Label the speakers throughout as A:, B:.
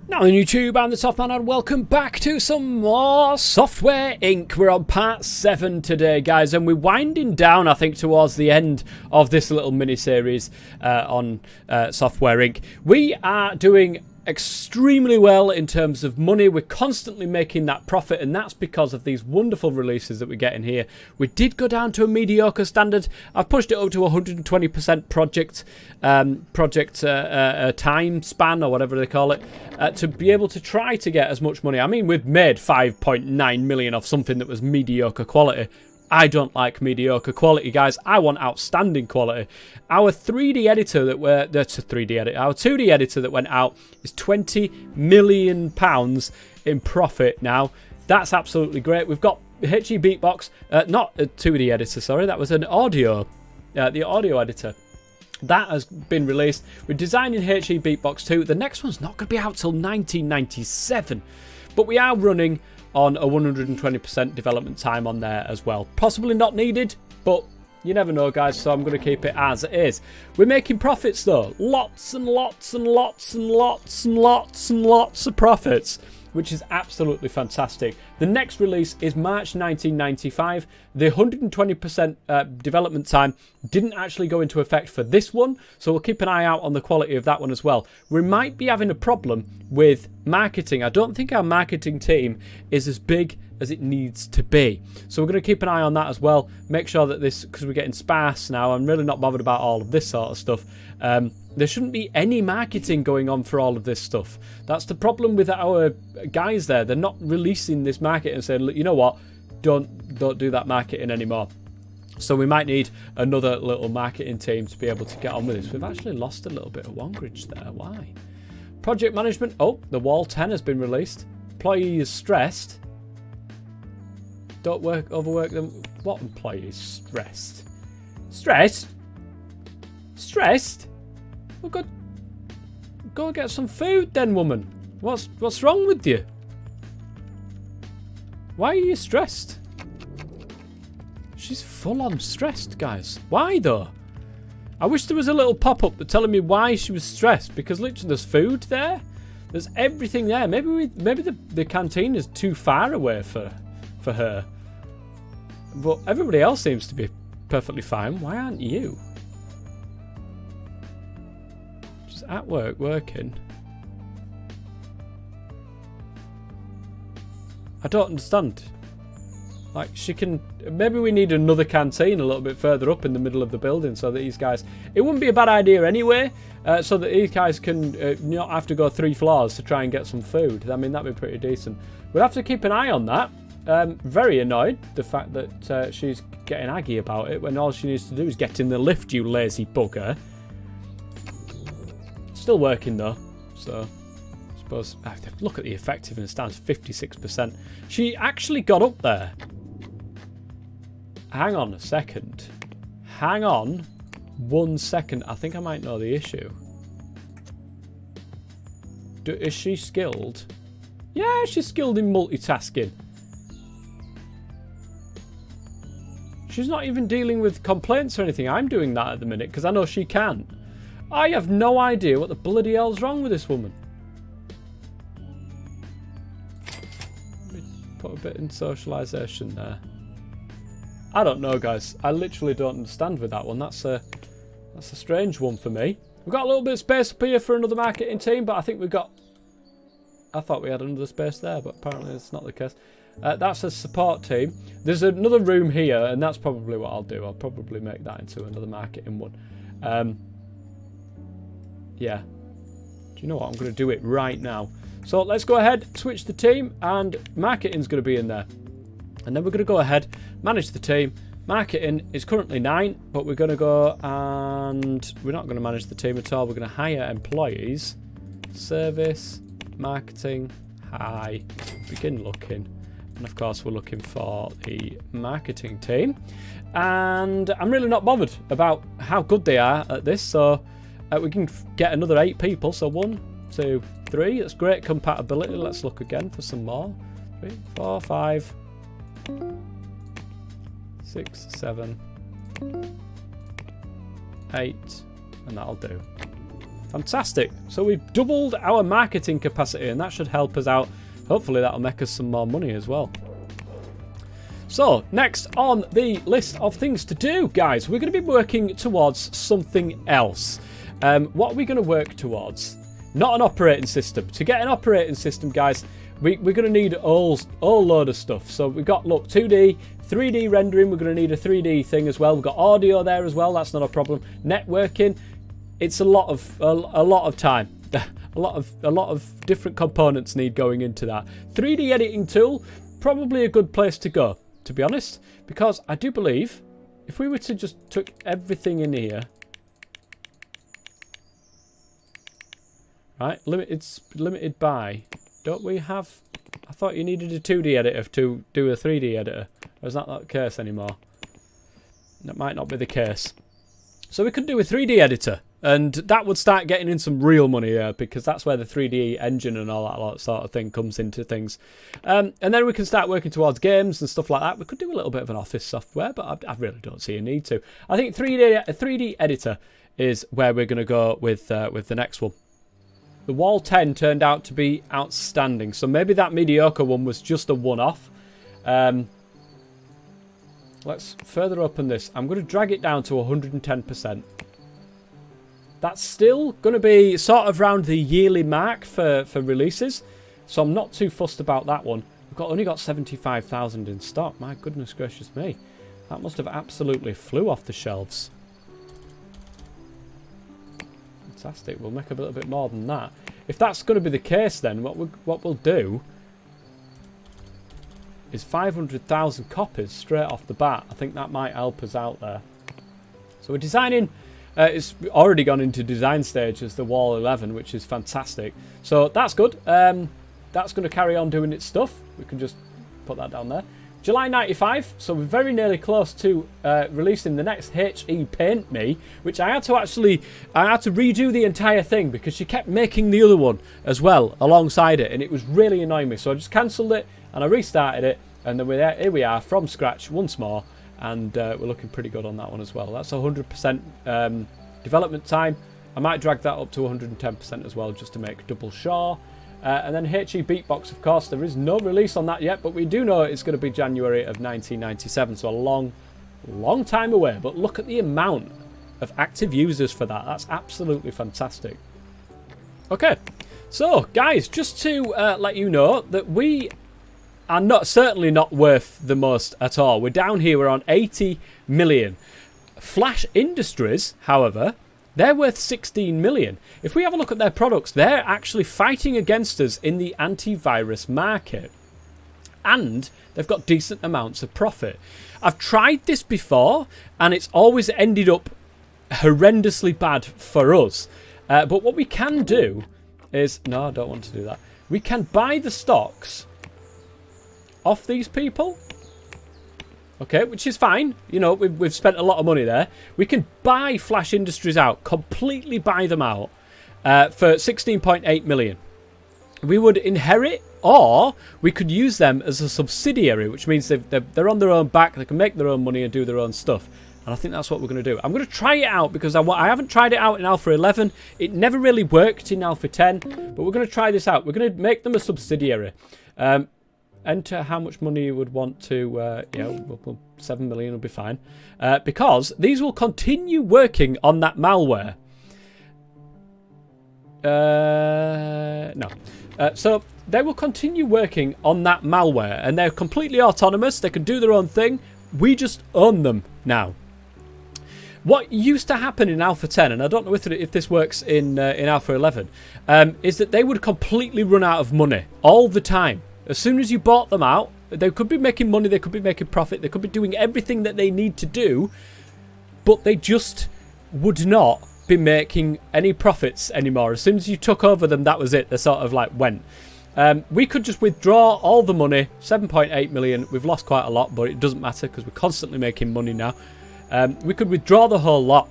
A: Now on YouTube, I'm the Softman and welcome back to some more Software Inc. We're on part 7 today, guys, and we're winding down, I think, towards the end of this little mini-series on Software Inc. We are doing extremely well in terms of money. We're constantly making that profit, and that's because of these wonderful releases that we get in here. We did go down to a mediocre standard. I've pushed it up to 120% project time span, or whatever they call it, to be able to try to get as much money. I mean, we've made 5.9 million off something that was mediocre quality. I don't like mediocre quality, guys. I want outstanding quality. Our 3D editor our 2D editor that went out is £20 million in profit now. That's absolutely great. We've got HE Beatbox, not a 2D editor, sorry. That was an audio, the audio editor. That has been released. We're designing HE Beatbox 2. The next one's not going to be out till 1997, but we are running on a 120% development time on there as well. Possibly not needed, but you never know, guys, so I'm going to keep it as it is. We're making profits, though. Lots and lots and lots and lots and lots and lots of profits, which is absolutely fantastic. The next release is March 1995. The 120% development time didn't actually go into effect for this one, so we'll keep an eye out on the quality of that one as well. We might be having a problem with marketing. I don't think our marketing team is as big as it needs to be. So we're going to keep an eye on that as well. Make sure that this, because we're getting sparse now, I'm really not bothered about all of this sort of stuff. There shouldn't be any marketing going on for all of this stuff. That's the problem with our guys there. They're not releasing this market and saying, look, you know what, don't do that marketing anymore. So we might need another little marketing team to be able to get on with this. We've actually lost a little bit of Wongridge there. Why? Project management. Oh, the Wall 10 has been released. Employee is stressed. Don't overwork them. What employee is stressed? Stressed? Stressed? Well, go get some food then, woman. What's wrong with you? Why are you stressed? She's full on stressed, guys. Why though? I wish there was a little pop-up telling me why she was stressed, because literally there's food there. There's everything there. Maybe the canteen is too far away for her. But everybody else seems to be perfectly fine. Why aren't you? She's at work, working. I don't understand. Like, she can... Maybe we need another canteen a little bit further up in the middle of the building so that these guys... It wouldn't be a bad idea anyway, so that these guys can not have to go 3 floors to try and get some food. I mean, that'd be pretty decent. We'll have to keep an eye on that. Very annoyed, the fact that she's getting aggy about it when all she needs to do is get in the lift, you lazy bugger. Still working though, so I suppose... Look at the effectiveness, down to 56%. She actually got up there. Hang on a second. Hang on 1 second. I think I might know the issue. Is she skilled? Yeah, she's skilled in multitasking. She's not even dealing with complaints or anything. I'm doing that at the minute because I know she can. I have no idea what the bloody hell's wrong with this woman. Let me put a bit in socialisation there. I don't know, guys. I literally don't understand with that one. That's a strange one for me. We've got a little bit of space up here for another marketing team, but I think we've got... I thought we had another space there, but apparently it's not the case. That's a support team. There's another room here, and that's probably what I'll do. I'll probably make that into another marketing one. Yeah. Do you know what? I'm going to do it right now. So let's go ahead, switch the team, and marketing's going to be in there. And then we're going to go ahead, manage the team. Marketing is currently 9, but we're going to go and we're not going to manage the team at all. We're going to hire employees. Service, marketing, hi, begin looking. And of course, we're looking for the marketing team. And I'm really not bothered about how good they are at this. So we can get another 8 people. So 1, 2, 3. That's great compatibility. Let's look again for some more. 3, 4, 5, 6, 7, 8. And that'll do. Fantastic. So we've doubled our marketing capacity, and that should help us out. Hopefully that'll make us some more money as well. So, next on the list of things to do, guys, we're going to be working towards something else. What are we going to work towards? Not an operating system. To get an operating system, guys, we're going to need a whole load of stuff. So we've got, look, 2D, 3D rendering. We're going to need a 3D thing as well. We've got audio there as well. That's not a problem. Networking. It's a lot of time. a lot of different components need going into that. 3D editing tool, probably a good place to go, to be honest, because I do believe if we were to just took everything in here, right? It's limited by. Don't we have? I thought you needed a 2D editor to do a 3D editor. Or is that not the case anymore? That might not be the case. So we could do a 3D editor, and that would start getting in some real money here, because that's where the 3D engine and all that sort of thing comes into things. And then we can start working towards games and stuff like that. We could do a little bit of an office software, but I really don't see a need to. I think a 3D editor is where we're going to go with the next one. The Wall 10 turned out to be outstanding, so maybe that mediocre one was just a one-off. Let's further open this. I'm going to drag it down to 110%. That's still going to be sort of around the yearly mark for releases, so I'm not too fussed about that one. We've only got 75,000 in stock. My goodness gracious me. That must have absolutely flew off the shelves. Fantastic. We'll make a little bit more than that. If that's going to be the case, then what we'll do is 500,000 copies straight off the bat. I think that might help us out there. So we're designing. It's already gone into design stage as the Wall 11, which is fantastic. So that's good. That's going to carry on doing its stuff. We can just put that down there. July 95, so we're very nearly close to releasing the next HE Paint Me, which I had to redo the entire thing because she kept making the other one as well alongside it, and it was really annoying me. So I just cancelled it and I restarted it, and then here we are from scratch once more, and we're looking pretty good on that one as well. That's 100% development time. I might drag that up to 110% as well, just to make double sure. And then HE Beatbox, of course, there is no release on that yet, but we do know it's going to be January of 1997, so a long time away. But look at the amount of active users for that. That's absolutely fantastic. Okay, so guys, just to let you know that we are certainly not worth the most at all. We're down here, we're on 80 million. Flash Industries, however, they're worth 16 million. If we have a look at their products, they're actually fighting against us in the antivirus market. And they've got decent amounts of profit. I've tried this before, and it's always ended up horrendously bad for us. But what we can do is... No, I don't want to do that. We can buy the stocks off these people. Okay, which is fine. You know, we've spent a lot of money there. We can buy Flash Industries out, completely buy them out for 16.8 million. We would inherit, or we could use them as a subsidiary, which means they're on their own back. They can make their own money and do their own stuff. And I think that's what we're going to do. I'm going to try it out because I haven't tried it out in Alpha 11. It never really worked in Alpha 10, but we're going to try this out. We're going to make them a subsidiary. Enter how much money you would want to, 7 million will be fine. Because these will continue working on that malware. No. So they will continue working on that malware, and they're completely autonomous. They can do their own thing. We just own them now. What used to happen in Alpha 10, and I don't know if this works in Alpha 11, is that they would completely run out of money all the time. As soon as you bought them out, they could be making money, they could be making profit, they could be doing everything that they need to do, but they just would not be making any profits anymore. As soon as you took over them, that was it. They sort of like went. We could just withdraw all the money, 7.8 million. We've lost quite a lot, but it doesn't matter because we're constantly making money now. We could withdraw the whole lot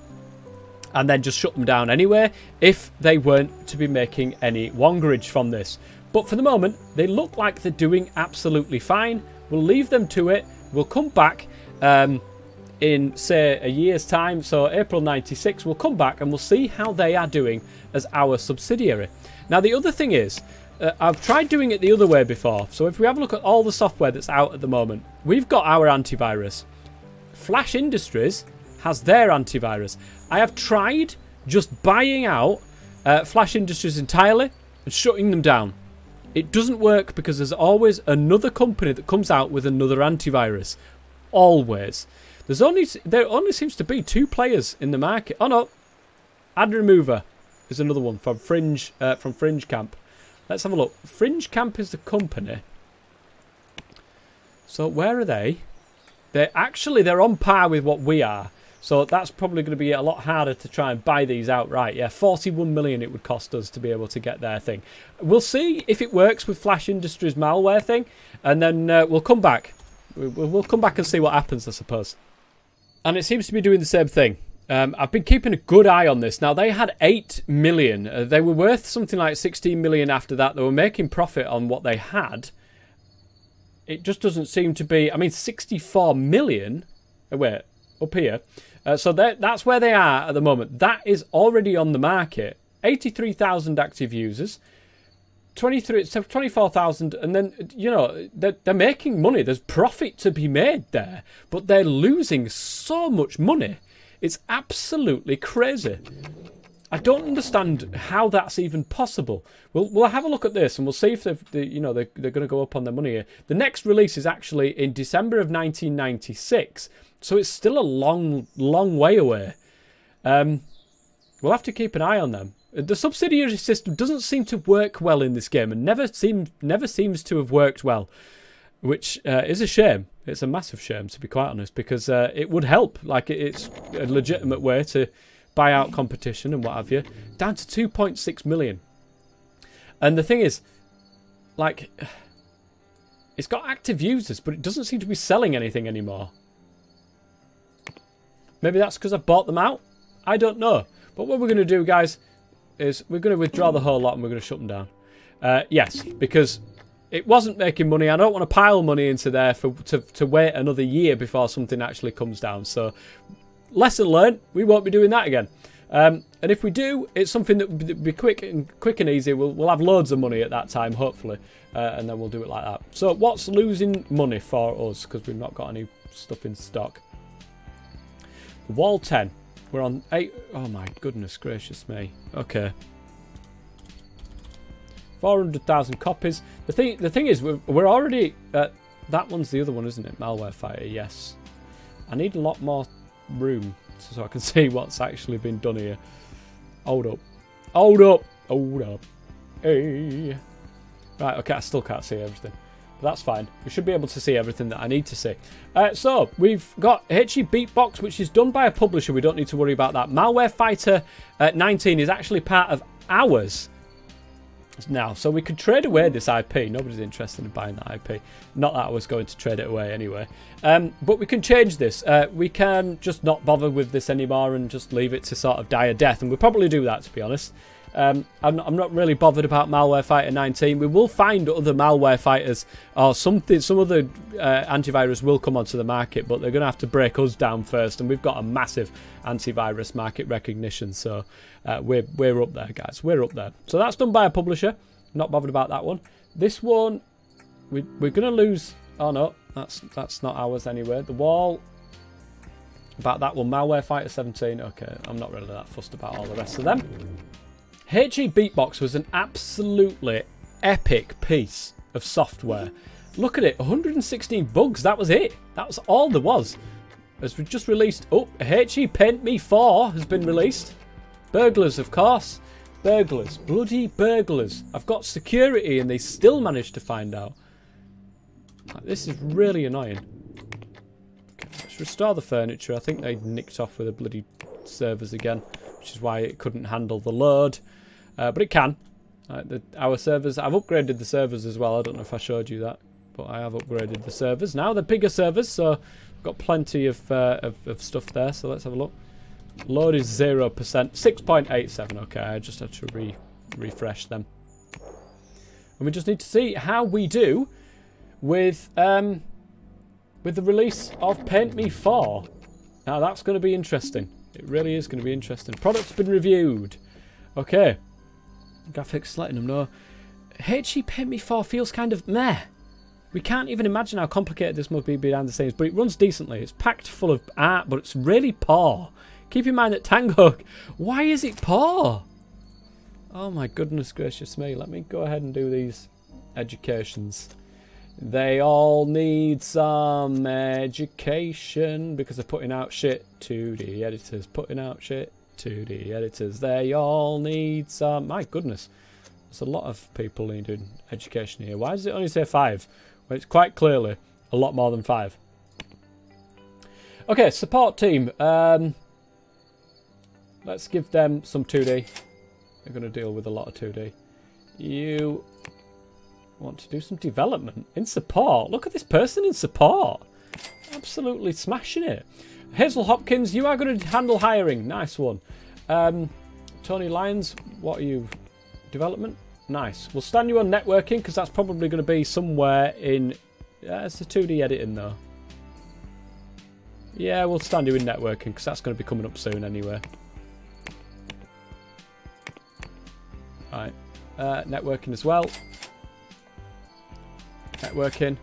A: and then just shut them down anyway if they weren't to be making any wongerage from this. But for the moment, they look like they're doing absolutely fine. We'll leave them to it. We'll come back in, say, a year's time, so April 96, we'll come back and we'll see how they are doing as our subsidiary. Now, the other thing is, I've tried doing it the other way before. So if we have a look at all the software that's out at the moment, we've got our antivirus. Flash Industries has their antivirus. I have tried just buying out Flash Industries entirely and shutting them down. It doesn't work because there's always another company that comes out with another antivirus. Always. There only seems to be 2 players in the market. Oh no, Ad Remover is another one from Fringe Camp. Let's have a look. Fringe Camp is the company. So where are they? They're on par with what we are. So that's probably going to be a lot harder to try and buy these outright. Yeah, 41 million it would cost us to be able to get their thing. We'll see if it works with Flash Industries malware thing, and then we'll come back. We'll come back and see what happens, I suppose. And it seems to be doing the same thing. I've been keeping a good eye on this. Now, they had 8 million. They were worth something like 16 million after that. They were making profit on what they had. It just doesn't seem to be... I mean, 64 million... wait, up here. So that's where they are at the moment. That is already on the market. 83,000 active users. 24,000, and then, you know, they're making money. There's profit to be made there, but they're losing so much money. It's absolutely crazy. I don't understand how that's even possible. We'll have a look at this and we'll see if they're going to go up on their money here. The next release is actually in December of 1996, so it's still a long way away. We'll have to keep an eye on them. The subsidiary system doesn't seem to work well in this game and never seems to have worked well, which is a shame. It's a massive shame, to be quite honest, because it would help. Like, it's a legitimate way to buy out competition and what have you. Down to 2.6 million. And the thing is, like, it's got active users, but it doesn't seem to be selling anything anymore. Maybe that's because I bought them out? I don't know. But what we're going to do, guys, is we're going to withdraw the whole lot and we're going to shut them down. Yes, because it wasn't making money. I don't want to pile money into there to wait another year before something actually comes down. So, lesson learned, we won't be doing that again. And if we do, it's something that will be quick and easy. We'll have loads of money at that time, hopefully, and then we'll do it like that. So, what's losing money for us? Because we've not got any stuff in stock. Wall 10. We're on 8. Oh my goodness gracious me. Okay. 400,000 copies. The thing is, we're already... that one's the other one, isn't it? Malware Fighter, yes. I need a lot more room so I can see what's actually been done here. Hold up. Hold up. Hold up. Hey. Right, okay, I still can't see everything. But that's fine. We should be able to see everything that I need to see. So, we've got HE Beatbox, which is done by a publisher. We don't need to worry about that. Malware Fighter 19 is actually part of ours now. So, we could trade away this IP. Nobody's interested in buying that IP. Not that I was going to trade it away anyway. But we can change this. We can just not bother with this anymore and just leave it to sort of die a death. And we'll probably do that, to be honest. I'm not really bothered about Malware Fighter 19. We will find other malware fighters or something. Some other antivirus will come onto the market, but they're going to have to break us down first. And we've got a massive antivirus market recognition, so we're up there, guys. We're up there. So that's done by a publisher. Not bothered about that one. This one, we're going to lose. Oh no, that's not ours anyway. The wall. About that one, Malware Fighter 17. Okay, I'm not really that fussed about all the rest of them. HE Beatbox was an absolutely epic piece of software. Look at it, 116 bugs, that was it. That was all there was. As we just released, HE Paint Me 4 has been released. Burglars, of course. Burglars, bloody burglars. I've got security and they still managed to find out. This is really annoying. Okay, let's restore the furniture. I think they nicked off with the bloody servers again, which is why it couldn't handle the load. But it can. Our servers, I've upgraded the servers as well. I don't know if I showed you that, but I have upgraded the servers. Now they're bigger servers, so I've got plenty of stuff there. So let's have a look. Load is 0%. 6.87. Okay, I just had to refresh them. And we just need to see how we do with the release of Paint Me 4. Now that's going to be interesting. It really is going to be interesting. Product's been reviewed. Okay. Graphics letting them know. HE Paint Me 4 feels kind of meh. We can't even imagine how complicated this must be behind the scenes, but it runs decently. It's packed full of art, but it's really poor. Keep in mind that Tango... Why is it poor? Oh my goodness gracious me. Let me go ahead and do these educations. They all need some education because they're putting out shit. 2D editors putting out shit. 2D editors. They all need some... My goodness. There's a lot of people needing education here. Why does it only say 5? Well, it's quite clearly a lot more than 5. Okay, support team. Let's give them some 2D. They're going to deal with a lot of 2D. You want to do some development in support. Look at this person in support. Absolutely smashing it. Hazel Hopkins, you are going to handle hiring. Nice one. Tony Lyons, what are you? Development? Nice. We'll stand you on networking because that's probably going to be somewhere in... it's the 2D editing though. Yeah, we'll stand you in networking because that's going to be coming up soon anyway. Right. Networking as well. Networking.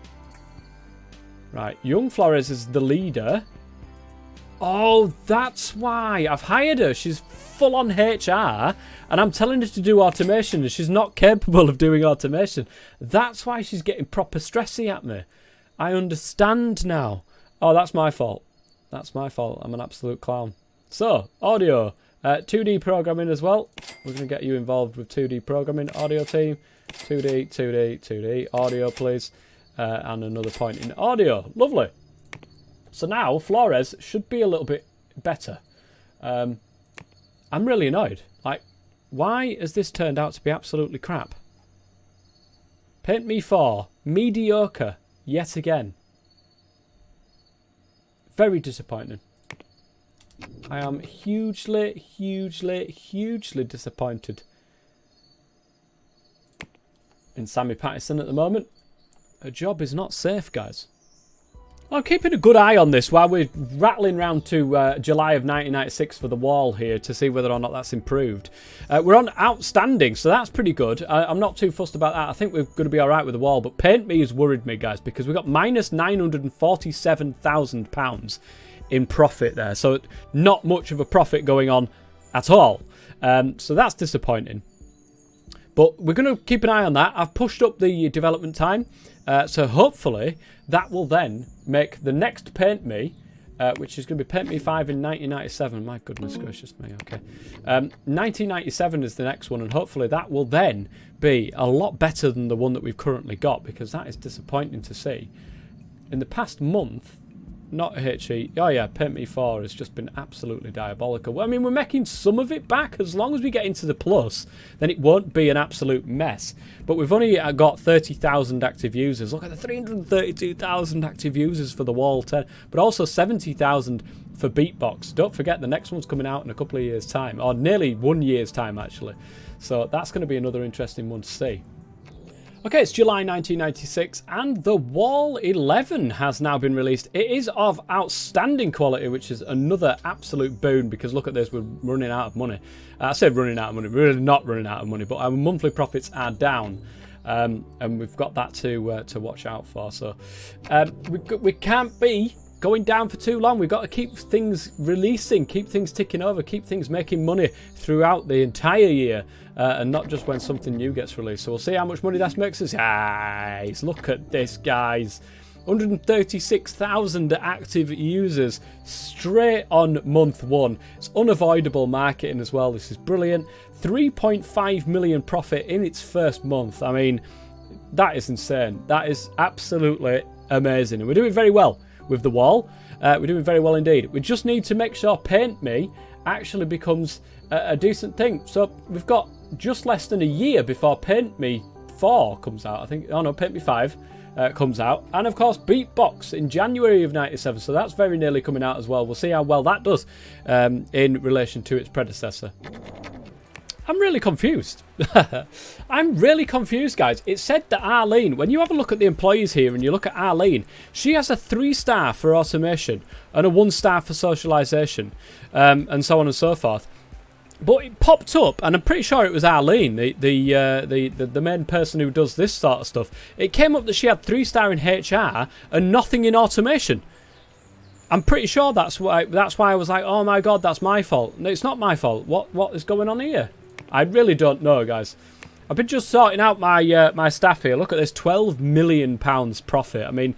A: Right. Young Flores is the leader. Oh, that's why. I've hired her. She's full on HR. And I'm telling her to do automation. And she's not capable of doing automation. That's why she's getting proper stressy at me. I understand now. Oh, that's my fault. That's my fault. I'm an absolute clown. So, audio. 2D programming as well. We're going to get you involved with 2D programming. Audio team. 2D, 2D, 2D. Audio, please. And another point in audio. Lovely. So now, Flores should be a little bit better. I'm really annoyed. Like, why has this turned out to be absolutely crap? Paint Me 4. Mediocre. Yet again. Very disappointing. I am hugely, hugely, hugely disappointed in Sammy Patterson at the moment. Her job is not safe, guys. I'm keeping a good eye on this while we're rattling round to July of 1996 for the wall here to see whether or not that's improved. We're on outstanding, so that's pretty good. I'm not too fussed about that. I think we're going to be all right with the wall, but Paint Me has worried me, guys, because we've got minus £947,000 in profit there. So not much of a profit going on at all. So that's disappointing. But we're going to keep an eye on that. I've pushed up the development time. So hopefully that will then make the next Paint Me, which is going to be Paint Me 5 in 1997. My goodness gracious me, okay. 1997 is the next one, and hopefully that will then be a lot better than the one that we've currently got, because that is disappointing to see. In the past month, not HE, oh yeah, Paint Me 4 has just been absolutely diabolical. I mean, we're making some of it back. As long as we get into the plus, then it won't be an absolute mess. But we've only got 30,000 active users. Look at the 332,000 active users for the Wall 10, but also 70,000 for Beatbox. Don't forget, the next one's coming out in a couple of years' time, or nearly 1 year's time, actually. So that's going to be another interesting one to see. Okay, it's July 1996, and The Wall 11 has now been released. It is of outstanding quality, which is another absolute boon, because look at this, we're running out of money. I said running out of money, we're really not running out of money, but our monthly profits are down, and we've got that to watch out for. So we can't be going down for too long. We've got to keep things releasing, keep things ticking over, keep things making money throughout the entire year, and not just when something new gets released. So we'll see how much money that makes us. Guys, look at this, guys. 136,000 active users straight on month one. It's unavoidable marketing as well. This is brilliant. 3.5 million profit in its first month. I mean, that is insane. That is absolutely amazing. And we're doing very well with The Wall. We're doing very well indeed. We just need to make sure Paint Me actually becomes a decent thing. So we've got just less than a year before Paint Me 4 comes out. I think, oh no, Paint Me 5 comes out. And of course Beatbox in January of 97. So that's very nearly coming out as well. We'll see how well that does in relation to its predecessor. I'm really confused. I'm really confused, guys. It said that Arlene, when you have a look at the employees here and you look at Arlene, she has a 3-star for automation and a 1-star for socialization, and so on and so forth. But it popped up, and I'm pretty sure it was Arlene, the main person who does this sort of stuff. It came up that she had 3-star in HR and nothing in automation. I'm pretty sure that's why I was like, oh my god, that's my fault. No, it's not my fault. What is going on here? I really don't know, guys. I've been just sorting out my my staff here. Look at this, £12 million profit. I mean,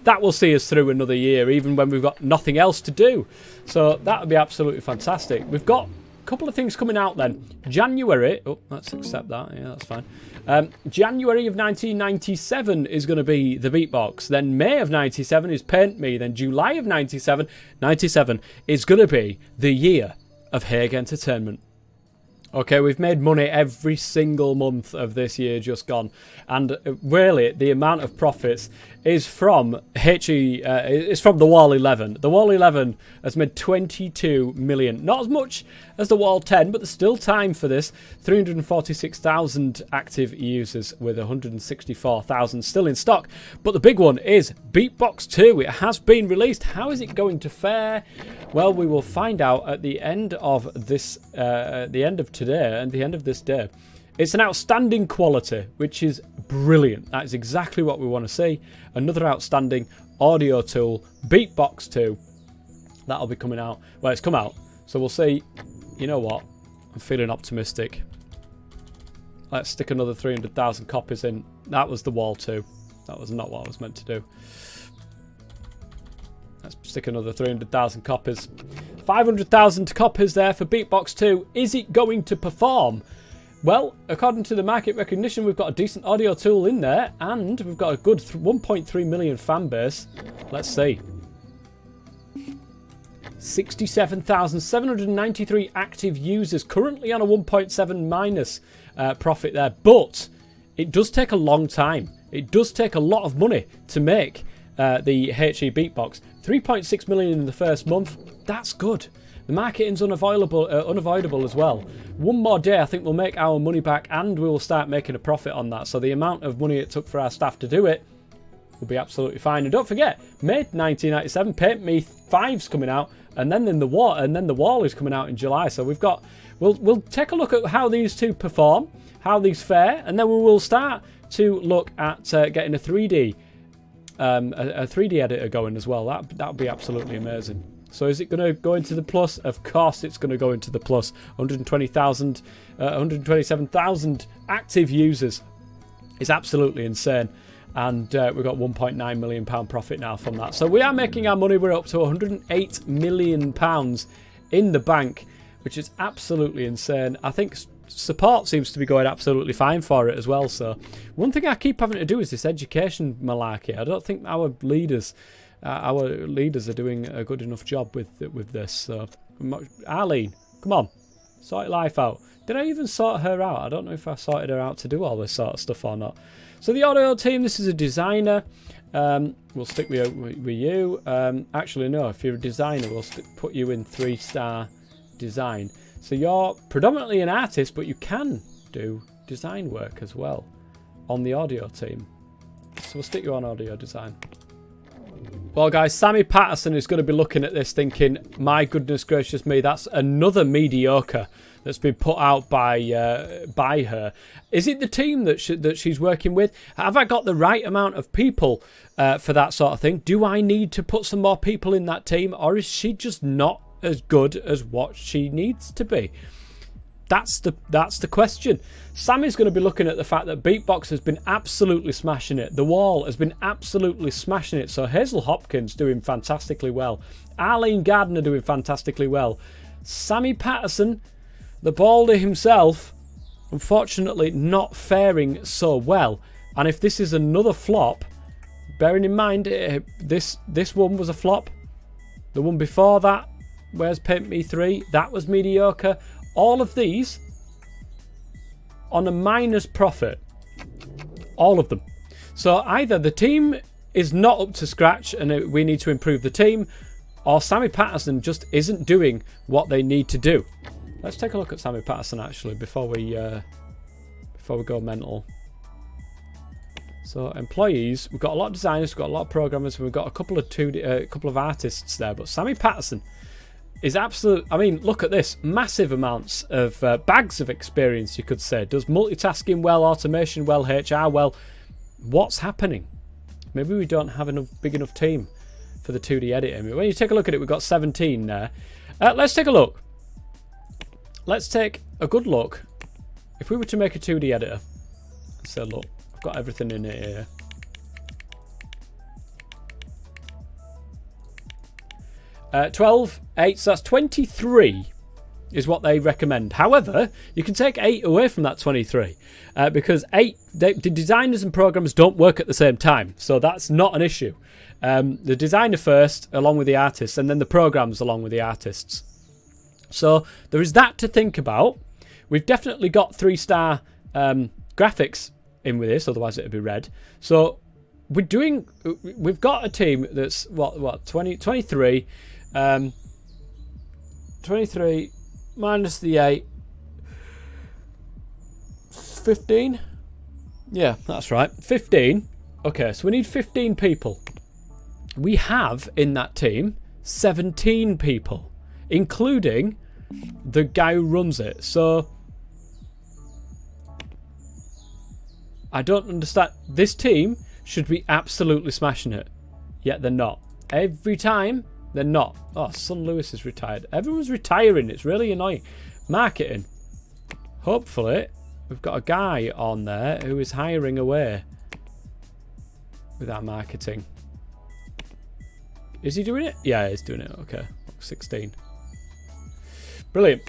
A: that will see us through another year, even when we've got nothing else to do. So that would be absolutely fantastic. We've got a couple of things coming out then. January. Oh, let's accept that. Yeah, that's fine. January of 1997 is going to be the Beatbox. Then May of 97 is Paint Me. Then July of 97 is going to be the year of Hague Entertainment. Okay, we've made money every single month of this year just gone, and really the amount of profits is from it's from the Wall 11. The Wall 11 has made 22 million, not as much as the Wall 10, but there's still time for this. 346,000 active users with 164,000 still in stock. But the big one is Beatbox 2. It has been released. How is it going to fare? Well, we will find out at the end of this, the end of today and the end of this day. It's an outstanding quality, which is brilliant. That is exactly what we want to see. Another outstanding audio tool, Beatbox 2. That'll be coming out. Well, it's come out. So we'll see. You know what? I'm feeling optimistic. Let's stick another 300,000 copies in. That was the Wall 2. That was not what I was meant to do. Let's stick another 300,000 copies. 500,000 copies there for Beatbox 2. Is it going to perform? Well, according to the market recognition, we've got a decent audio tool in there, and we've got a good 1.3 million fan base. Let's see. 67,793 active users, currently on a 1.7 minus profit there. But it does take a long time. It does take a lot of money to make the HE Beatbox. 3.6 million in the first month. That's good. The marketing's unavoidable as well. One more day, I think we'll make our money back, and we will start making a profit on that. So the amount of money it took for our staff to do it will be absolutely fine. And don't forget, May 1997, Paint Me 5's coming out, and then the Wall is coming out in July. So we've got, we'll take a look at how these two perform, how these fare, and then we will start to look at getting a 3D editor going as well. That would be absolutely amazing. So is it going to go into the plus? Of course it's going to go into the plus. 127,000 active users is absolutely insane. And we've got £1.9 million profit now from that. So we are making our money. We're up to £108 million in the bank, which is absolutely insane. I think support seems to be going absolutely fine for it as well. So one thing I keep having to do is this education malarkey. I don't think our leaders are doing a good enough job with this. So Arlene, come on, sort your life out. Did I even sort her out? I don't know if I sorted her out to do all this sort of stuff or not. So the audio team, this is a designer. We'll stick with you. Actually, no, if you're a designer, we'll put you in 3-star design. So you're predominantly an artist, but you can do design work as well on the audio team. So we'll stick you on audio design. Well, guys, Sammy Patterson is going to be looking at this thinking, my goodness gracious me, that's another mediocre that's been put out by her. Is it the team that she's working with? Have I got the right amount of people for that sort of thing? Do I need to put some more people in that team, or is she just not as good as what she needs to be? That's the question. Sammy's going to be looking at the fact that Beatbox has been absolutely smashing it. The Wall has been absolutely smashing it. So Hazel Hopkins doing fantastically well. Arlene Gardner doing fantastically well. Sammy Patterson, the Baldy himself, unfortunately not faring so well. And if this is another flop, bearing in mind this one was a flop. The one before that, where's Paint Me 3? That was mediocre. All of these on a minus profit. All of them. So either the team is not up to scratch and we need to improve the team, or Sammy Patterson just isn't doing what they need to do. Let's take a look at Sammy Patterson actually before we go mental. So employees, we've got a lot of designers, we've got a lot of programmers, we've got a couple of artists there, but Sammy Patterson is absolute. I mean, look at this, massive amounts of bags of experience, you could say. Does multitasking well, automation well, HR well. What's happening? Maybe we don't have a big enough team for the 2D editing. When you take a look at it, we've got 17 there. Let's take a look. Let's take a good look. If we were to make a 2D editor, so look, I've got everything in it here. Uh, 12, 8, so that's 23 is what they recommend. However, you can take 8 away from that 23 because the designers and programmers don't work at the same time, so that's not an issue. The designer first, along with the artists, and then the programs along with the artists. So there is that to think about. We've definitely got 3-star graphics in with this, otherwise it would be red. So we've got a team that's what 23. 23 minus the 8, 15. Yeah, that's right, 15. Okay, so we need 15 people. We have in that team 17 people, including the guy who runs it. So I don't understand. This team should be absolutely smashing it, yet they're not. Every time they're not. Oh, Son Lewis is retired. Everyone's retiring. It's really annoying. Marketing. Hopefully we've got a guy on there who is hiring away with our marketing. Is he doing it? Yeah, he's doing it. Okay, 16. Brilliant.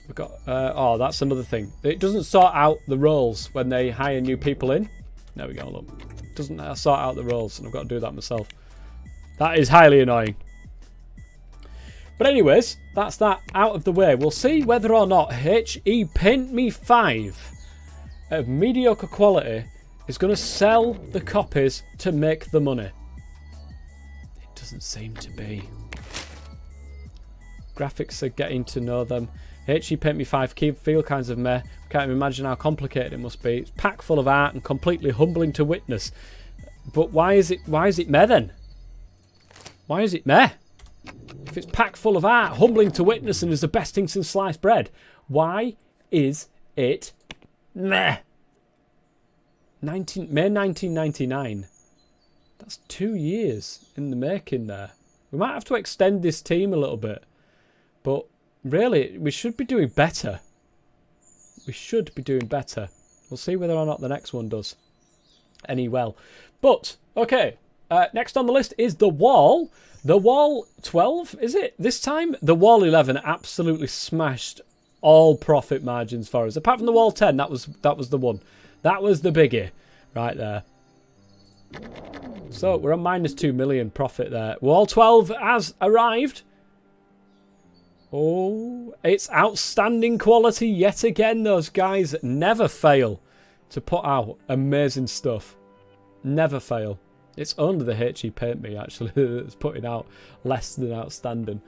A: We've got. Oh, that's another thing. It doesn't sort out the roles when they hire new people in. There we go. Look, it doesn't sort out the roles, and I've got to do that myself. That is highly annoying. But anyways, that's that out of the way. We'll see whether or not HE Paint Me 5 of mediocre quality is going to sell the copies to make the money. It doesn't seem to be. Graphics are getting to know them. HE Paint Me 5 feel kinds of meh. Can't even imagine how complicated it must be. It's packed full of art and completely humbling to witness. But why is it meh then? Why is it meh? If it's packed full of art, humbling to witness, and is the best thing since sliced bread, why is it meh? May 1999. That's 2 years in the making there. We might have to extend this team a little bit. But really, we should be doing better. We should be doing better. We'll see whether or not the next one does any well. But, okay. Next on the list is The Wall. The Wall 12, is it? This time, The Wall 11 absolutely smashed all profit margins for us. Apart from The Wall 10, that was the one. That was the biggie right there. So, we're on minus 2 million profit there. Wall 12 has arrived. Oh, it's outstanding quality yet again. Those guys never fail to put out amazing stuff. Never fail. It's only the HE Paint Me, actually, that's putting out less than outstanding.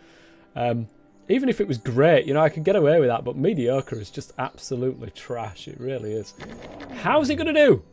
A: Even if it was great, you know, I could get away with that, but mediocre is just absolutely trash. It really is. How's it going to do?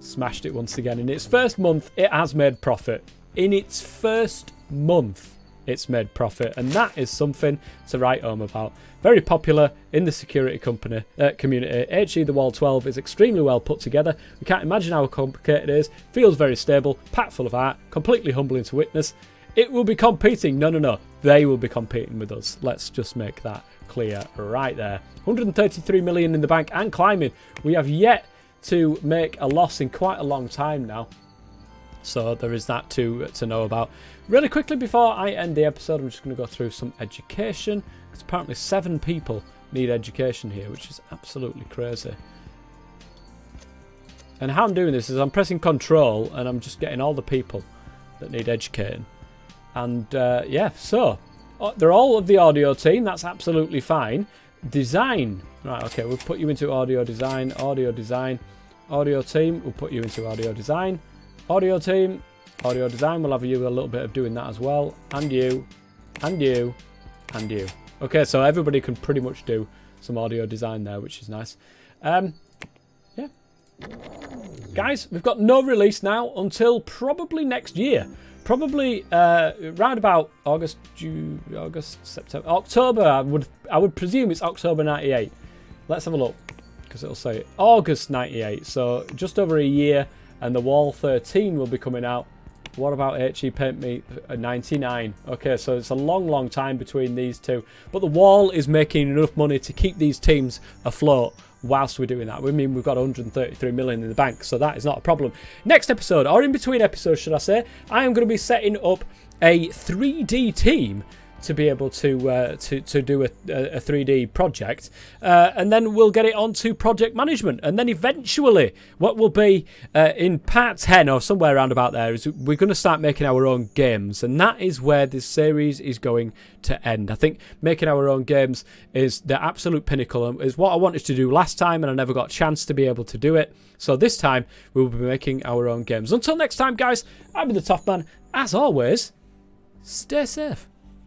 A: Smashed it once again. In its first month, it has made profit. In its first month, it's made profit, and that is something to write home about. Very popular in the security community. HE The Wall 12 is extremely well put together. We can't imagine how complicated it is. Feels very stable, packed full of art, completely humbling to witness. It will be competing. No. They will be competing with us. Let's just make that clear right there. 133 million in the bank and climbing. We have yet to make a loss in quite a long time now. So there is that to know about. Really quickly before I end the episode, I'm just going to go through some education. Because apparently 7 people need education here, which is absolutely crazy. And how I'm doing this is I'm pressing Control and I'm just getting all the people that need educating. And yeah, so they're all of the audio team. That's absolutely fine. Design. Right, okay, we'll put you into audio design. Audio design. Audio team, we'll put you into audio design. Audio team, audio design, we'll have you a little bit of doing that as well. And you, and you, and you. Okay, so everybody can pretty much do some audio design there, which is nice. Yeah. Guys, we've got no release now until probably next year. Probably around about August, September, October. I would presume it's October 98. Let's have a look, because it'll say August 98. So just over a year, and The Wall 13 will be coming out. What about HE Paint Me 99? Okay, so it's a long time between these two. But The Wall is making enough money to keep these teams afloat whilst we're doing that. I mean, we've got 133 million in the bank, so that is not a problem. Next episode, or in between episodes, should I say, I am going to be setting up a 3D team to be able to do a 3D project, and then we'll get it onto project management, and then eventually what will be in part 10 or somewhere around about there is we're going to start making our own games, and that is where this series is going to end. I think making our own games is the absolute pinnacle, and is what I wanted to do last time, and I never got a chance to be able to do it. So this time we will be making our own games. Until next time, guys, I've been the Toff Man. As always, stay safe.